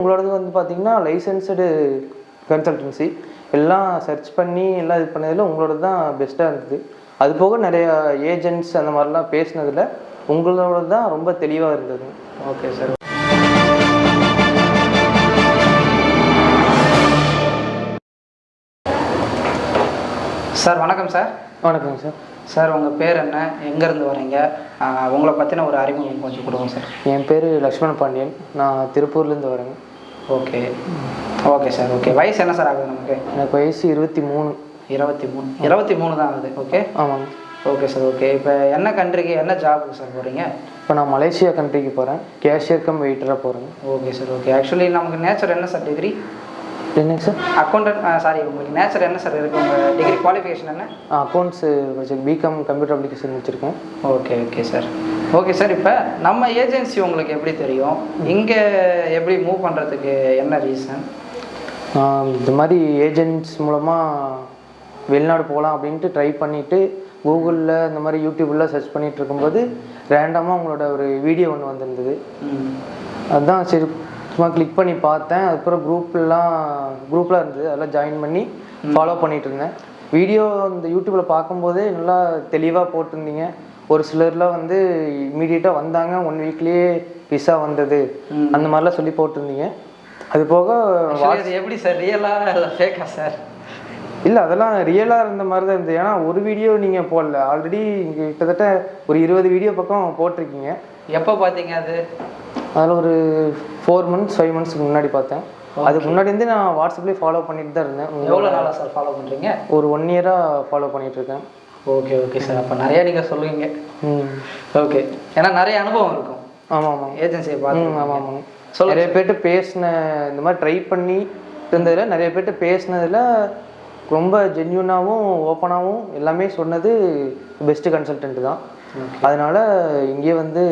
உங்களோடது வந்து பார்த்தீங்கன்னா லைசன்ஸ்டு கன்சல்டன்சி எல்லாம் சர்ச் பண்ணி எல்லாம் இது பண்ணதில் உங்களோடது தான் பெஸ்ட்டாக இருந்தது. அது போக நிறையா ஏஜென்ட்ஸ் அந்த மாதிரிலாம் பேசினதில் உங்களோட தான் ரொம்ப தெளிவாக இருந்தது. Okay sir. சார் வணக்கம் சார். வணக்கங்க சார். சார் உங்கள் பேர் என்ன, எங்கேருந்து வரீங்க, உங்களை பற்றின ஒரு அறிமுகம் கொஞ்சம் கொடுங்க சார். என் பேர் லக்ஷ்மண பாண்டியன், நான் திருப்பூர்லேருந்து வரேங்க. Okay okay sir. ஓகே, வயசு என்ன சார் ஆகுது நமக்கு? எனக்கு வயசு 23. 23 தான் ஆகுது. ஓகே ஆமாங்க. Okay sir. ஓகே, இப்போ என்ன கண்ட்ரிக்கு என்ன ஜாபுக்கு சார் போகிறீங்க? இப்போ நான் மலேசியா கண்ட்ரிக்கு போகிறேன், கேஷியர் கம் வெயிட்டராக போகிறேங்க. Okay sir. ஓகே, ஆக்சுவலி நமக்கு நேச்சர் என்ன சார் டிகிரி? என்னங்க சார்? அக்கௌண்டன்ட். சாரி, உங்களுக்கு நேச்சர் என்ன சார் இருக்குது? உங்கள் டிகிரி குவாலிஃபிகேஷன் என்ன? அக்கௌண்ட்ஸு வச்சுருக்கேன், பிகாம் கம்ப்யூட்டர் அப்ளிகேஷன் வச்சுருக்கேன். Okay okay sir. Okay sir, இப்போ நம்ம ஏஜென்சி உங்களுக்கு எப்படி தெரியும்? இங்கே எப்படி மூவ் பண்ணுறதுக்கு என்ன ரீசன்? இந்த மாதிரி ஏஜென்ட்ஸ் மூலமாக வெளிநாடு போகலாம் அப்படின்ட்டு ட்ரை பண்ணிவிட்டு கூகுளில் இந்த மாதிரி யூடியூப்லாம் சர்ச் பண்ணிகிட்டு இருக்கும்போது ரேண்டமாக உங்களோட ஒரு வீடியோ ஒன்று வந்திருந்தது. அதுதான் சரி சும்மா கிளிக் பண்ணி பார்த்தேன். அதுக்கப்புறம் குரூப்லாம் இருந்தது, அதெல்லாம் ஜாயின் பண்ணி ஃபாலோ பண்ணிகிட்டு இருந்தேன். வீடியோ இந்த யூடியூப்பில் பார்க்கும்போதே நல்லா தெளிவாக போட்டிருந்தீங்க. ஒரு சிலர்லாம் வந்து இமீடியட்டாக வந்தாங்க, 1 வீக்லேயே விசா வந்தது அந்த மாதிரிலாம் சொல்லி போட்டிருந்தீங்க. அது போக எப்படி சார், ரியலாக இல்லை ஃபேக்கா சார்? இல்லை, அதெல்லாம் ரியலாக இருந்த மாதிரி தான் இருந்தது. ஏன்னா ஒரு வீடியோ நீங்கள் போடல, ஆல்ரெடி இங்கே கிட்டத்தட்ட ஒரு 20 வீடியோ பக்கம் போட்டிருக்கீங்க. எப்போ பார்த்தீங்க அது? அதில் ஒரு 4 months 5 monthsக்கு முன்னாடி பார்த்தேன். அதுக்கு முன்னாடி வந்து நான் வாட்ஸ்அப்லேயே ஃபாலோ பண்ணிட்டு தான் இருந்தேன். எவ்வளோ நாளாக சார் ஃபாலோ பண்ணுறீங்க? ஒரு 1 இயராக ஃபாலோ பண்ணிகிட்ருக்கேன். Okay okay sir. அப்போ நிறையா நீங்கள் சொல்லுவீங்க. ஓகே, ஏன்னா நிறைய அனுபவம் இருக்கும். ஆமாம் ஆமாம், ஏஜென்சியை பார்த்து. ஆமாம் ஆமாம். நிறைய பேர்கிட்ட பேசின, இந்த மாதிரி ட்ரை பண்ணி இருந்ததில் நிறைய பேர்கிட்ட பேசினதில் ரொம்ப ஜென்யூனாகவும் ஓப்பனாகவும் எல்லாமே சொன்னது பெஸ்ட்டு கன்சல்டன்ட் தான். அதனால் இங்கே வந்து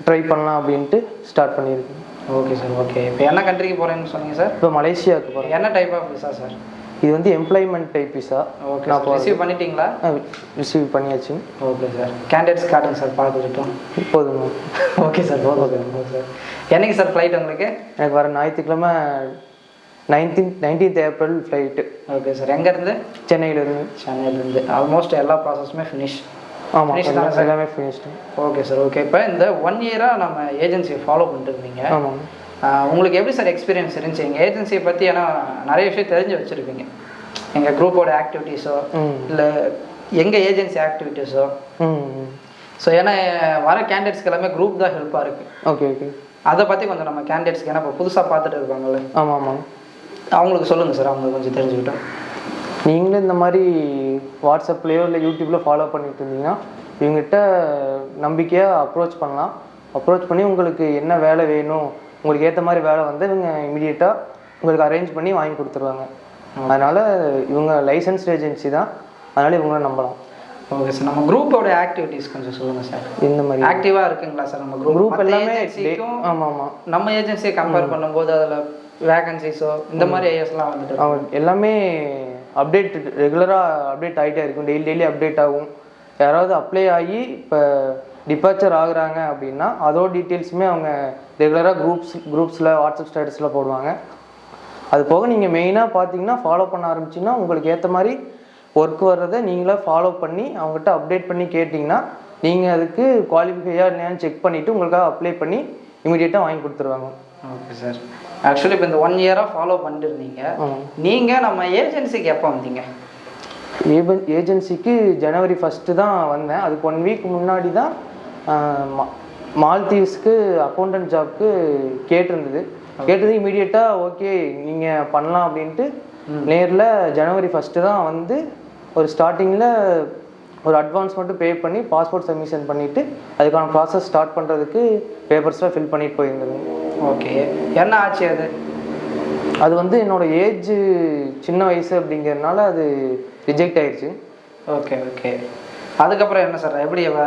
ட்ரை பண்ணலாம் அப்படின்ட்டு ஸ்டார்ட் பண்ணியிருக்கேன். Okay sir. ஓகே, இப்போ என்ன கண்ட்ரிக்கு போகிறேன்னு சொன்னீங்க சார்? இப்போ மலேசியாவுக்கு போகிறேன். என்ன டைப் ஆஃப் விசா சார்? இது வந்து எம்ப்ளாய்மெண்ட் டைப் விசா. ஓகே, நான் ரிசீவ் பண்ணிட்டீங்களா? ரிசீவ் பண்ணியாச்சு. Okay sir. கேண்டிடேட்ஸ் காட்டுங்க சார் பார்த்துக்கிட்டோம். போதுங்க. ஓகே சார், போதும் சார். என்னைக்கு சார் ஃப்ளைட் உங்களுக்கு? எனக்கு வர ஞாயிற்றுக்கிழமை 19th April flight. Okay sir. எங்கேருந்து? சென்னையிலேருந்து. சென்னையிலேருந்து. ஆல்மோஸ்ட் எல்லா ப்ராசஸுமே ஃபினிஷ். ஆமாம், எல்லாமே ஃபினிஷ்டு. Okay sir. ஓகே, இப்போ இந்த 1 இயராக நம்ம ஏஜென்சியை ஃபாலோ பண்ணிட்டு இருந்தீங்க. ஆமாம். உங்களுக்கு எப்படி சார் எக்ஸ்பீரியன்ஸ் இருந்துச்சு எங்கள் ஏஜென்சியை பற்றி? ஏன்னா நிறைய விஷயம் தெரிஞ்சு வச்சுருப்பீங்க, எங்கள் குரூப்போட ஆக்டிவிட்டீஸோ இல்லை எங்கள் ஏஜென்சி ஆக்டிவிட்டீஸோ. ஸோ ஏன்னா வர கேண்டிடேட்ஸ்க்கு எல்லாமே குரூப் தான் ஹெல்ப்பாக இருக்குது. Okay okay. அதை பற்றி கொஞ்சம் நம்ம கேண்டிடேட்ஸ்க்கு, ஏன்னா இப்போ புதுசாக பார்த்துட்டு இருப்பாங்கல்ல. ஆமாம் ஆமாம். அவங்களுக்கு சொல்லுங்கள் சார், அவங்க கொஞ்சம் தெரிஞ்சுக்கிட்டோம். நீங்களும் இந்த மாதிரி வாட்ஸ்அப்லேயோ இல்லை யூடியூப்பில் ஃபாலோ பண்ணிட்டு இருந்தீங்கன்னா இவங்ககிட்ட நம்பிக்கையாக அப்ரோச் பண்ணலாம். அப்ரோச் பண்ணி உங்களுக்கு என்ன வேலை வேணும், உங்களுக்கு ஏற்ற மாதிரி வேலை வந்து இவங்க இமீடியட்டாக உங்களுக்கு அரேஞ்ச் பண்ணி வாங்கி கொடுத்துருவாங்க. அதனால் இவங்க லைசன்ஸ்ட் ஏஜென்சி தான், அதனால் இவங்கள நம்பலாம். Okay sir. நம்ம குரூப்போட ஆக்டிவிட்டீஸ் கொஞ்சம் சொல்லுங்கள் சார். இந்த மாதிரி ஆக்டிவாக இருக்குங்களா சார் நம்ம குரூப் எல்லாமே? ஆமாம் ஆமாம். நம்ம ஏஜென்சியை கம்பேர் பண்ணும்போது அதில் வேகன்சிஸோ இந்த மாதிரி ஐஎஸ்லாம் வந்துட்டு எல்லாமே அப்டேட் ரெகுலராக அப்டேட் ஆகிட்டே இருக்கும். டெய்லி அப்டேட் ஆகும். யாராவது அப்ளை ஆகி இப்போ டிபார்ச்சர் ஆகுறாங்க அப்படின்னா அதோட டீட்டெயில்ஸுமே அவங்க ரெகுலராக குரூப்ஸில் வாட்ஸ்அப் ஸ்டேட்டஸில் போடுவாங்க. அது போக நீங்கள் மெயினாக பார்த்தீங்கன்னா ஃபாலோ பண்ண ஆரம்பிச்சிங்கன்னா உங்களுக்கு ஏற்ற மாதிரி ஒர்க் வர்றதை நீங்களே ஃபாலோ பண்ணி அவங்ககிட்ட அப்டேட் பண்ணி கேட்டிங்கன்னா நீங்கள் அதுக்கு குவாலிஃபையாக இல்லையான்னு செக் பண்ணிவிட்டு உங்களுக்காக அப்ளை பண்ணி இமீடியட்டாக வாங்கி கொடுத்துருவாங்க. Okay sir. ஆக்சுவலி இப்போ இந்த 1 இயராக ஃபாலோ பண்ணிட்டு இருந்தீங்க. நீங்கள் நம்ம ஏஜென்சிக்கு எப்போ வந்தீங்க? ஏஜென்சிக்கு ஜனவரி 1 தான் வந்தேன். அதுக்கு 1 வீக் முன்னாடி தான் மால்தீவ்ஸ்க்கு அக்கௌண்டன்ட் ஜாப்க்கு கேட்டிருந்தது. கேட்டது இமீடியட்டாக ஓகே நீங்கள் பண்ணலாம் அப்படின்ட்டு நேரில் ஜனவரி 1 தான் வந்து ஒரு ஸ்டார்டிங்கில் ஒரு அட்வான்ஸ் மட்டும் பே பண்ணி பாஸ்போர்ட் சப்மிஷன் பண்ணிவிட்டு அதுக்கான ப்ராசஸ் ஸ்டார்ட் பண்ணுறதுக்கு பேப்பர்ஸ்லாம் ஃபில் பண்ணிட்டு போயிருந்தது. ஓகே, என்ன ஆச்சு அது? அது வந்து என்னோடய ஏஜ் சின்ன வயசு அப்படிங்கிறதுனால அது ரிஜெக்ட் ஆயிடுச்சு. Okay okay. அதுக்கப்புறம் என்ன சார்,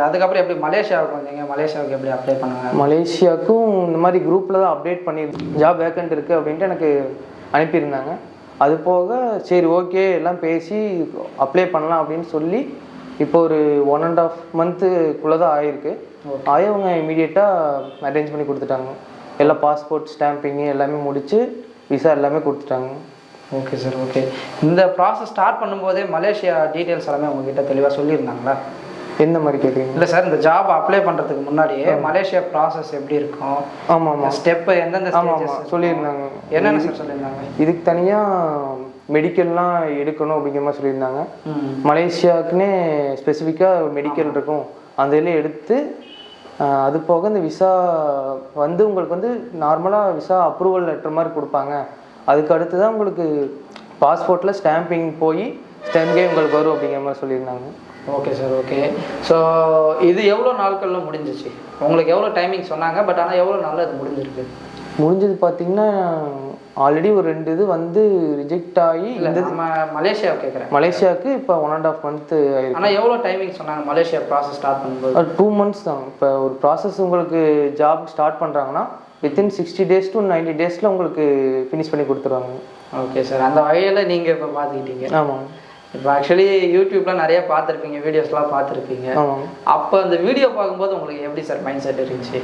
அதுக்கப்புறம் எப்படி மலேசியாவுக்கு வந்தீங்க? மலேசியாவுக்கு எப்படி அப்ளை பண்ணுங்க? மலேசியாவுக்கும் இந்த மாதிரி குரூப்பில் தான் அப்டேட் பண்ணி ஜாப் வேக்கண்ட் இருக்குது அப்படின்ட்டு எனக்கு அனுப்பியிருந்தாங்க. அது போக சரி ஓகே எல்லாம் பேசி அப்ளை பண்ணலாம் அப்படின்னு சொல்லி இப்போ ஒரு 1.5 monthக்குள்ளே தான் ஆகிருக்கு. ஆகி அவங்க இமீடியட்டாக அரேஞ்ச் பண்ணி கொடுத்துட்டாங்க. எல்லாம் பாஸ்போர்ட் ஸ்டாம்பிங்கு எல்லாமே முடித்து விசா எல்லாமே கொடுத்துட்டாங்க. Okay sir, okay. இந்த ப்ராசஸ் ஸ்டார்ட் பண்ணும்போதே மலேசியா டீட்டெயில்ஸ் எல்லாமே உங்ககிட்ட தெளிவாக சொல்லியிருந்தாங்களா? எந்த மாதிரி கேட்குறீங்க? இல்லை சார், இந்த ஜாப் அப்ளை பண்ணுறதுக்கு முன்னாடியே மலேசியா ப்ராசஸ் எப்படி இருக்கும், ஆமாம் ஆமாம், ஸ்டெப்பு எந்தெந்த சொல்லியிருந்தாங்க. என்னென்ன சார் சொல்லியிருந்தாங்க? இதுக்கு தனியாக மெடிக்கல்லாம் எடுக்கணும் அப்படிங்கிற மாதிரி சொல்லியிருந்தாங்க. மலேசியாவுக்குன்னே ஸ்பெசிஃபிக்காக மெடிக்கல் இருக்கும், அந்த இதில் எடுத்து அது போக இந்த விசா வந்து உங்களுக்கு வந்து நார்மலாக விசா அப்ரூவல் லெட்டர் மாதிரி கொடுப்பாங்க. அதுக்கு அடுத்து தான் உங்களுக்கு பாஸ்போர்ட்டில் ஸ்டாம்பிங் போய் ஸ்டாம்பே உங்களுக்கு வரும் அப்படிங்கிற மாதிரி சொல்லியிருந்தாங்க. Okay sir, okay. ஸோ இது எவ்வளோ நாட்களில் முடிஞ்சிச்சு? உங்களுக்கு எவ்வளோ டைமிங் சொன்னாங்க, பட் ஆனால் எவ்வளோ நாளில் அது முடிஞ்சிருக்கு? முடிஞ்சது பார்த்தீங்கன்னா ஆல்ரெடி ஒரு 2 இது வந்து ரிஜெக்ட் ஆகி நம்ம மலேசியாவை கேட்குறேன். மலேசியாவுக்கு இப்போ 1.5 month ஆயிருக்கு. ஆனால் எவ்வளோ டைமிங் சொன்னாங்க மலேசியா ப்ராசஸ் ஸ்டார்ட் பண்ணும்போது? 2 months தான். இப்போ ஒரு ப்ராசஸ் உங்களுக்கு ஜாப் ஸ்டார்ட் பண்ணுறாங்கன்னா வித்தின் 60 days to 90 days உங்களுக்கு ஃபினிஷ் பண்ணி கொடுத்துருவாங்க. ஓகே சார், அந்த வகையில் நீங்கள் இப்போ பார்த்துக்கிட்டீங்க. ஆமாம். இப்போ ஆக்சுவலி யூடியூப்லாம் நிறைய பார்த்துருப்பீங்க, வீடியோஸ்லாம் பார்த்துருப்பீங்க. அப்போ அந்த வீடியோ பார்க்கும்போது உங்களுக்கு எப்படி சார் மைண்ட் செட் இருந்துச்சு?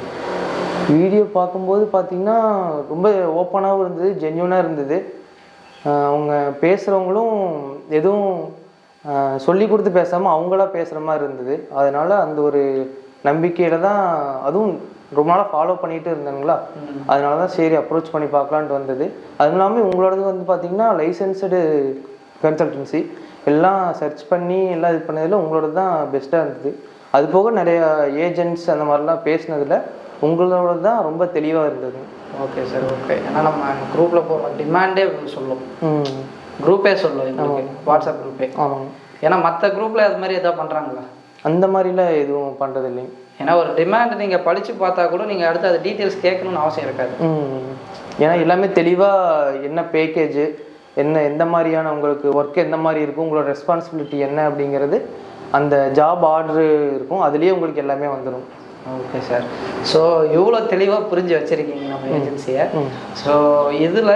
வீடியோ பார்க்கும்போது பார்த்தீங்கன்னா ரொம்ப ஓப்பனாகவும் இருந்தது, ஜென்யூனாக இருந்தது. அவங்க பேசுகிறவங்களும் எதுவும் சொல்லி கொடுத்து பேசாமல் அவங்களா பேசுகிற மாதிரி இருந்தது. அதனால் அந்த ஒரு நம்பிக்கையில் தான், அதுவும் ரொம்ப நாளாக ஃபாலோ பண்ணிகிட்டு இருந்தாங்களா, அதனால தான் சரி அப்ரோச் பண்ணி பார்க்கலான்ட்டு வந்தது. அதுவும் இல்லாமல் உங்களோடது வந்து பார்த்திங்கன்னா லைசன்ஸ்டு கன்சல்டன்சி, எல்லாம் சர்ச் பண்ணி எல்லாம் இது பண்ணதில் உங்களோடது தான் பெஸ்ட்டாக இருந்தது. அது போக நிறையா ஏஜென்ட்ஸ் அந்த மாதிரிலாம் பேசினதில் உங்களோட தான் ரொம்ப தெளிவாக இருந்தது. Okay sir, okay. ஏன்னா நம்ம குரூப்பில் போகிற டிமாண்டே சொல்லும், குரூப்பே சொல்லும் எங்களுக்கு, வாட்ஸ்அப் குரூப்பே. ஆமாம். ஏன்னா மற்ற குரூப்பில் அது மாதிரி எதாவது பண்ணுறாங்களா? அந்த மாதிரிலாம் எதுவும் பண்ணுறது இல்லைங்க. ஏன்னா ஒரு டிமாண்ட் நீங்கள் படித்து பார்த்தா கூட நீங்கள் அடுத்து அது டீட்டெயில்ஸ் கேட்கணும்னு அவசியம் இருக்காது. ஏன்னா எல்லாமே தெளிவாக என்ன பேக்கேஜு, என்ன எந்த மாதிரியான உங்களுக்கு ஒர்க் எந்த மாதிரி இருக்கும், உங்களோட ரெஸ்பான்சிபிலிட்டி என்ன அப்படிங்கிறது அந்த ஜாப் ஆர்டரு இருக்கும், அதுலேயே உங்களுக்கு எல்லாமே வந்துடும். Okay sir. ஸோ இவ்வளோ தெளிவாக புரிஞ்சு வச்சுருக்கீங்க நம்ம ஏஜென்சியை. ஸோ இதில்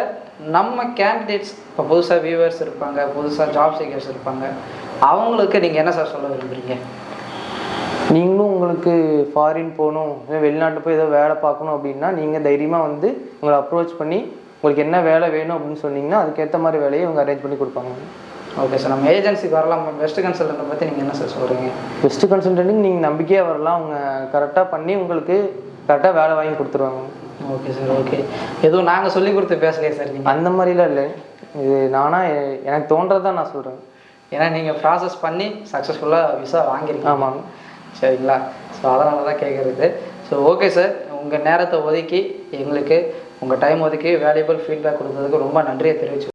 நம்ம கேண்டிடேட்ஸ் இப்போ புதுசாக வியூவர்ஸ் இருப்பாங்க, புதுசாக ஜாப் சீக்கர்ஸ் இருப்பாங்க, அவங்களுக்கு நீங்கள் என்ன சார் சொல்ல விரும்புகிறீங்க? நீங்களும் உங்களுக்கு ஃபாரின் போகணும், வெளிநாட்டில் போய் ஏதோ வேலை பார்க்கணும் அப்படின்னா நீங்கள் தைரியமாக வந்து உங்களை அப்ரோச் பண்ணி உங்களுக்கு என்ன வேலை வேணும் அப்படின்னு சொன்னீங்கன்னா அதுக்கேற்ற மாதிரி வேலையை இவங்க அரேஞ்ச் பண்ணி கொடுப்பாங்க. ஓகே சார், நம்ம ஏஜென்சிக்கு வரலாம். பெஸ்ட் கன்சல்டன்ட்டை பற்றி நீங்கள் என்ன சார் சொல்கிறீங்க? பெஸ்ட்டு கன்சல்டன்ட்டுக்கு நீங்கள் நம்பிக்கையாக வரலாம், அவங்க கரெக்டாக பண்ணி உங்களுக்கு கரெக்டாக வேலை வாங்கி கொடுத்துருவாங்க. Okay sir, okay. எதுவும் நாங்கள் சொல்லி கொடுத்து பேசலையே சார் நீங்கள்? அந்த மாதிரிலாம் இல்லை, இது நானாக எனக்கு தோன்றதான் நான் சொல்கிறேன். ஏன்னா நீங்கள் ப்ராசஸ் பண்ணி சக்ஸஸ்ஃபுல்லாக விசா வாங்கியிருக்கீங்க. ஆமாங்க. சரிங்களா? ஸோ அதனால தான் கேட்குறது. ஸோ ஓகே சார், உங்கள் நேரத்தை ஒதுக்கி எங்களுக்கு உங்கள் டைம் ஒதுக்கி வேல்யூபிள் ஃபீட்பேக் கொடுத்ததுக்கு ரொம்ப நன்றியை தெரிவிச்சு